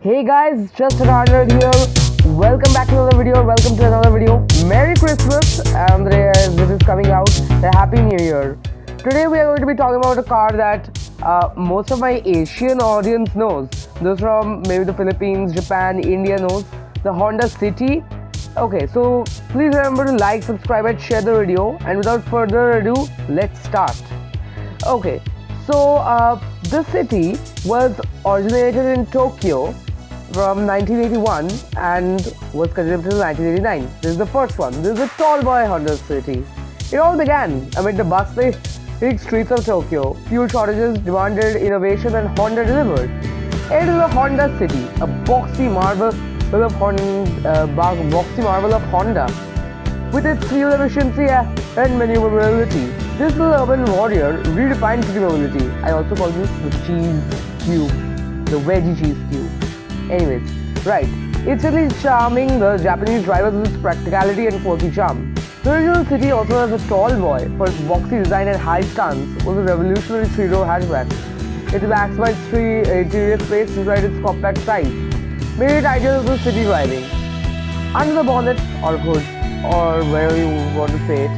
Hey guys, just Anand here. Welcome back to another video. Welcome to another video. Merry Christmas, and this is coming out. A Happy New Year. Today we are going to be talking about a car that most of my Asian audience knows. Those from maybe the Philippines, Japan, India knows the Honda City. Okay, so please remember to like, subscribe, and share the video. And without further ado, let's start. Okay, so this city was originated in Tokyo from 1981 and was constructed in 1989. This is the first one. This is a tall boy Honda City. It all began amid the bustling streets of Tokyo. Fuel shortages demanded innovation and Honda delivered. It is a Honda City, a boxy marvel of Honda. With its fuel efficiency and maneuverability, this little urban warrior redefined city mobility. I also call this the cheese cube, the veggie cheese cube. Anyways, right. It's really charming the Japanese drivers with its practicality and quirky charm. The original City also has a tall boy for its boxy design and high stance was a revolutionary three-row hatchback. It maximized interior space despite its compact size, made it ideal for city driving. Under the bonnet or hood, or wherever you want to say it,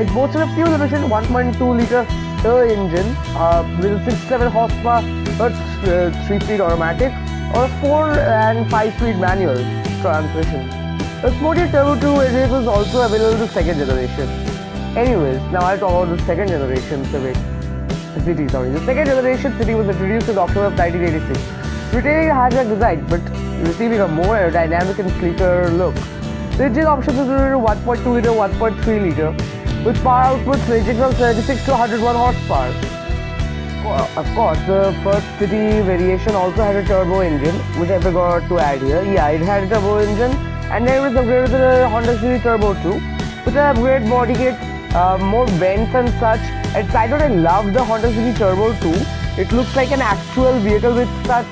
it boasted a fuel-efficient 1.2-liter engine with a 67 horsepower 3-speed automatic or a 4 and 5-speed manual transmission. The sporty Turbo 2 variant was also available to second generation. Anyways, now I'll talk about the second generation Civic City. The second generation City was introduced in October of 1986, retaining a hatchback design but receiving a more aerodynamic and sleeker look. The engine options included a 1.2-liter, 1.3-liter, with power outputs ranging from 76 to 101 horsepower. Of course, the first City variation also had a turbo engine, which I forgot to add here. Yeah, it had a turbo engine, and then it was upgraded with the Honda City Turbo 2, with an upgrade body kit, more vents and such. And side note, I love the Honda City Turbo 2. It looks like an actual vehicle with such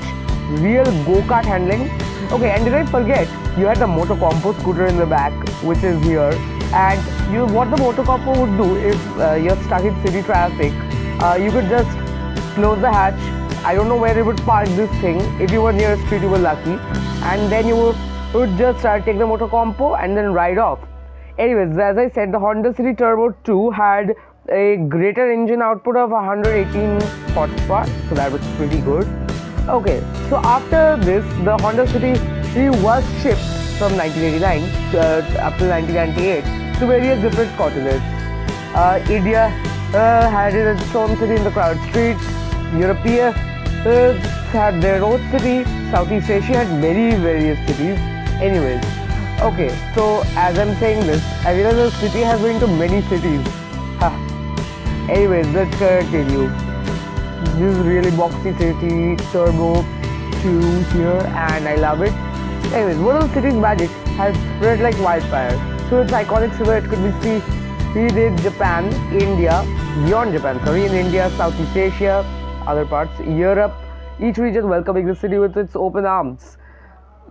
real go-kart handling. Okay, and did I forget, you had the Moto Compo scooter in the back, which is here. And what the Moto Compo would do if you're stuck in city traffic, you could just close the hatch. I don't know where it would park this thing. If you were near a street, you were lucky. And then you would just take the Moto Compo and then ride off. Anyways, as I said, the Honda City Turbo 2 had a greater engine output of 118 horsepower, so that was pretty good. Okay, so after this, the Honda City was shipped from 1989 up to 1998 to various different continents. India had its own city in the crowded streets. Europe had their own city. Southeast Asia had many various cities. Anyways, okay, so as I'm saying this, I realize the city has been to many cities. Anyways, let's continue. This is really boxy City Turbo 2 here, and I love it. Anyways, one of the city's magic has spread like wildfire. So its iconic silhouette could be seen in Japan, India, beyond Japan, in India, Southeast Asia, other parts, Europe, each region welcoming the city with its open arms,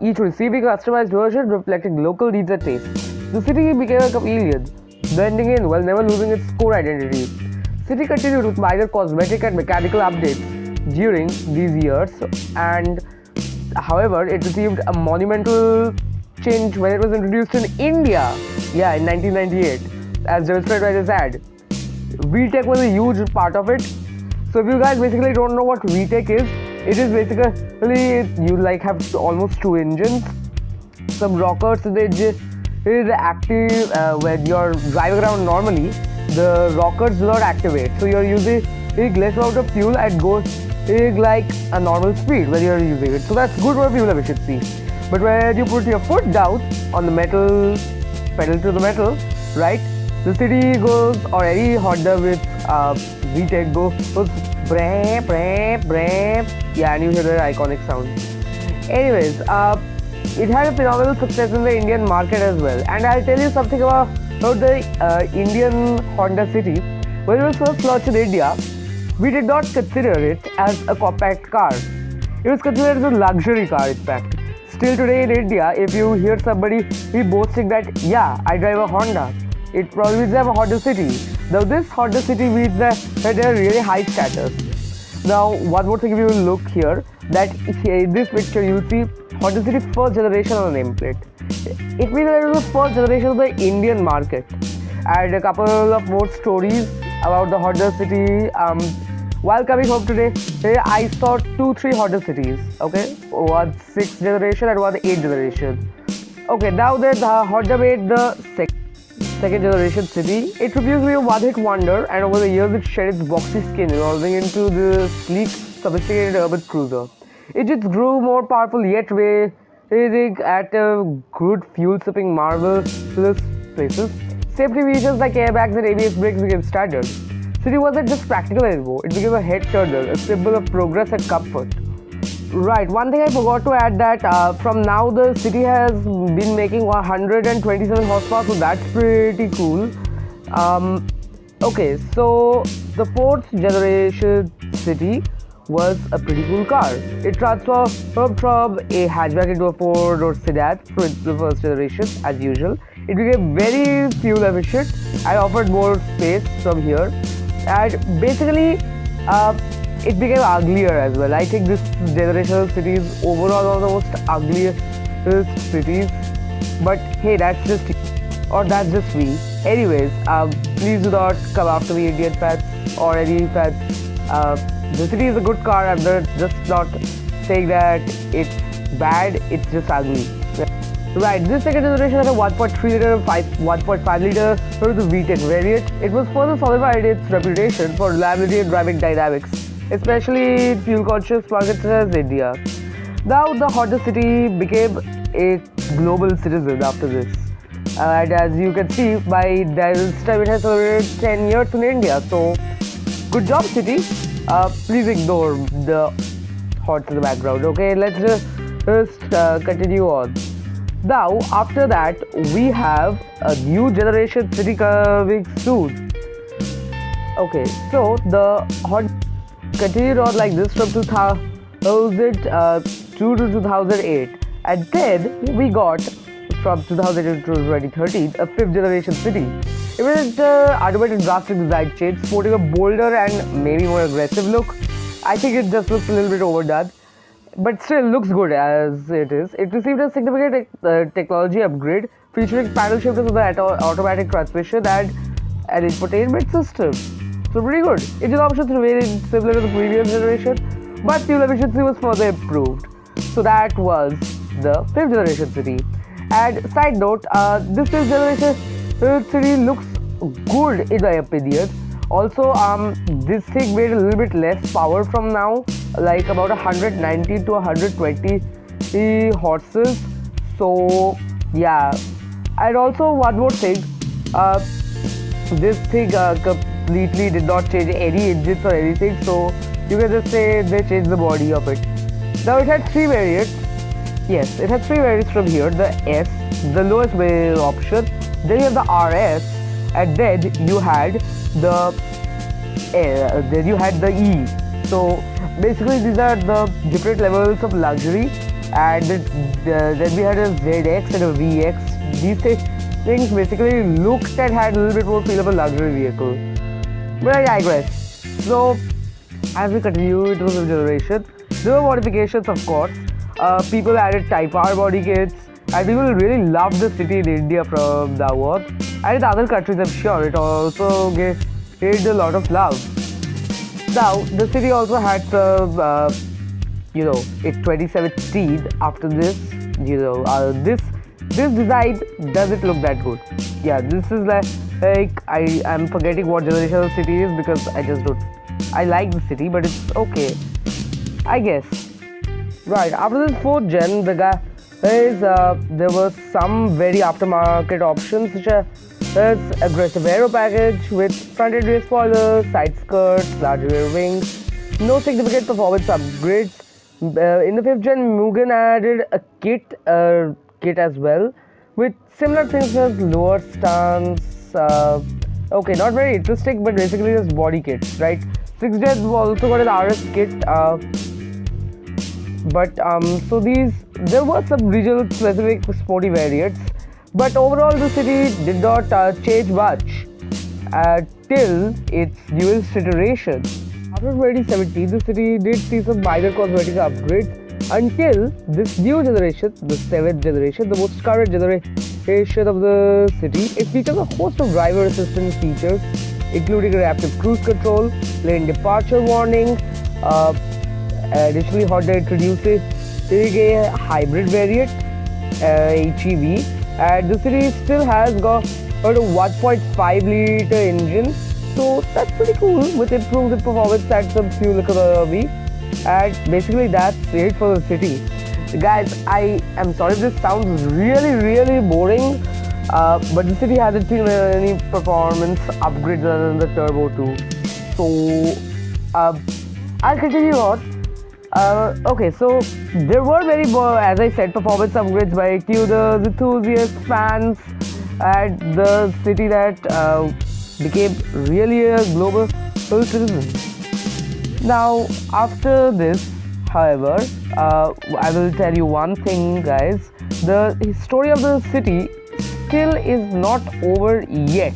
each receiving a customized version reflecting local needs and tastes. The city became a chameleon, blending in while never losing its core identity. City continued with minor cosmetic and mechanical updates during these years, and however, it received a monumental change when it was introduced in India, in 1998, as demonstrated by this ad. VTEC was a huge part of it. So if you guys basically don't know what VTEC is, it is basically you have almost two engines, some rockers. The engine is active when you're driving around normally. The rockers do not activate, so you're using less amount of fuel and goes like a normal speed when you're using it. So that's good for fuel efficiency. But when you put your foot down on the metal, pedal to the metal, right? The city goes, or any Honda with VTEC goes brap, brap, brap. Yeah, and you hear the iconic sound. Anyways, it had a phenomenal success in the Indian market as well. And I'll tell you something about the Indian Honda City. When it was first launched in India, we did not consider it as a compact car. It was considered as a luxury car, in fact. Still today in India, if you hear somebody boasting that, I drive a Honda, it probably means they have a Honda City. Now this Honda City means that they are really high status. Now, one more thing, if you look here, that in this picture you see Honda City first generation on the nameplate. It means that it was the first generation of the Indian market. And a couple of more stories about the Honda City. While coming home today, I saw 2-3 Honda Cities. Okay, one 6th generation and one 8th generation. Okay, now that Honda made the second generation city, it refused to be a one-hit wonder, and over the years it shed its boxy skin, evolving into the sleek, sophisticated urban cruiser. It just grew more powerful yet racing at a good fuel-sipping marvel to the places. Safety features like airbags and ABS brakes became standard. City wasn't just practical anymore, it became a head-turner, a symbol of progress and comfort. Right, one thing I forgot to add that from now the City has been making 127 horsepower, so that's pretty cool. Okay, so the 4th generation City was a pretty cool car. It transformed from a hatchback into a 4-door sedan for the 1st generation as usual. It became very fuel efficient and offered more space from here. And basically, it became uglier as well. I think this generation of cities overall are the most ugliest cities. But hey, that's just me. Anyways, please do not come after me, Indian fans or any fans. The City is a good car. I'm just not saying that it's bad. It's just ugly. Right, this second generation had a 1.3 liter, 1.5 liter for the VTEC variant. It was further solidified its reputation for reliability and driving dynamics, especially in fuel-conscious markets such as India. Now, the Honda City became a global citizen after this. And as you can see, by this time it has celebrated 10 years in India. So, good job, City. Please ignore the horns in the background. Okay, let's just continue on. Now, after that, we have a new generation City coming soon. Okay, so the Honda continued on like this from 2002 to 2008, and then we got from 2008 to 2013 a 5th generation City. It was underwent a drastic design change, sporting a bolder and maybe more aggressive look. I think it just looks a little bit overdone, but still looks good as it is. It received a significant technology upgrade, featuring paddle shifters with the automatic transmission and an infotainment system. So pretty good. Engine options remained similar to the previous generation, but fuel efficiency was further improved. So that was the 5th generation City. And side note, this 5th generation City looks good in my opinion. Also, this thing made a little bit less power from now, like about 190 to 120 horses. So yeah, and also one more thing, this thing completely did not change any engines or anything. So you can just say they changed the body of it. Now it had 3 variants. Yes, it had 3 variants from here. The S, the lowest variant option. Then you have the RS, and then you had the E. So basically these are the different levels of luxury, and then we had a ZX and a VX. These things basically looked and had a little bit more feel of a luxury vehicle. But I digress. So as we continue into the generation, there were modifications, of course. People added Type R body kits, and people really loved the City in India from now on. And in other countries, I'm sure it also gained a lot of love. Now, the City also had some, its 2017 after this, this design doesn't look that good. Yeah, this is like I'm forgetting what generation of City is because I like the City, but it's okay, I guess. Right, after this 4th gen, there were some very aftermarket options such as aggressive aero package with front and rear spoilers, side skirts, larger rear wings. No significant performance upgrades. In the 5th gen, Mugen added a kit as well with similar things as lower stance. Okay, not very interesting, but basically just body kits, right? 6th gen also got an RS kit. So there were some regional specific sporty variants, but overall the City did not change much till its newest iteration. After 2017, the city did see some minor cosmetic upgrades until this new generation, the 7th generation, the most current generation of the city. It features a host of driver assistance features, including adaptive cruise control, lane departure warning. Additionally, Honda introduces a hybrid variant, HEV, and the city still has got a 1.5 liter engine. So that's pretty cool with improved performance and some fuel economy. And basically that's it for the city. Guys, I am sorry if this sounds really boring, but the city hasn't seen any performance upgrades other than the Turbo 2. So I'll continue on. Okay, so there were very, as I said, performance upgrades by tuners, enthusiasts, fans, and the city that became really a global citizen. Now, after this, however, I will tell you one thing, guys. The story of the city still is not over yet.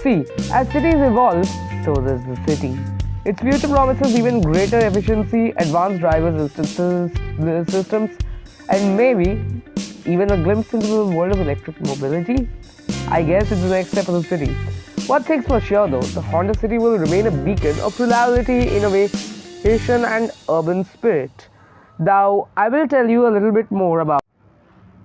See, as cities evolve, so does the city. Its future promises even greater efficiency, advanced driver systems, and maybe even a glimpse into the world of electric mobility. I guess it's the next step of the city. One thing's for sure though, the Honda City will remain a beacon of reliability, innovation and urban spirit. Now, I will tell you a little bit more about.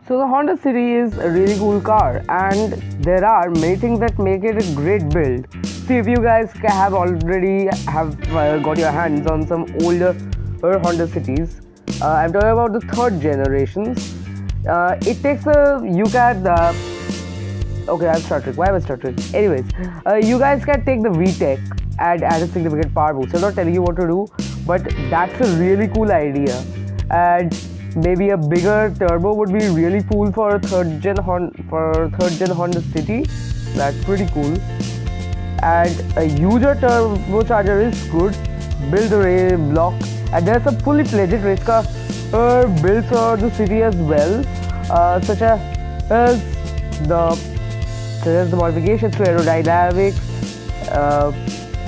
So the Honda City is a really cool car, and there are many things that make it a great build. See, if you guys have already got your hands on some older Honda Cities, I'm talking about the third generations. It takes a okay, I'm stuttering. Why am I stuttering? Anyways, you guys can take the VTEC and add a significant power boost. I'm not telling you what to do, but that's a really cool idea. And maybe a bigger turbo would be really cool for a third gen Honda City. That's pretty cool. And a huger turbocharger is good. Build a block, and there's a fully fledged race car built for the city as well, such as the modifications to aerodynamics.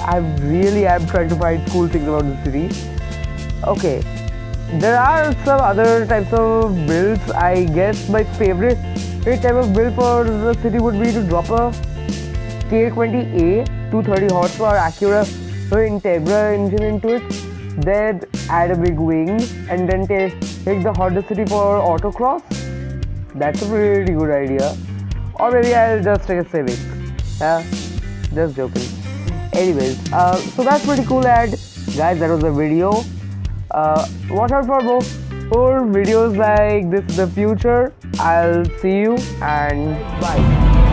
I really am trying to find cool things about the city. Okay, there are some other types of builds. I guess my favorite type of build for the city would be to drop a K20A 230 horsepower Acura Integra engine into it, then add a big wing, and then take the Honda City for autocross. That's a pretty good idea. Or maybe I'll just take a Civic. Yeah, just joking. Anyways, so that's pretty cool. And guys, that was the video. Watch out for more videos like this in the future. I'll see you and bye.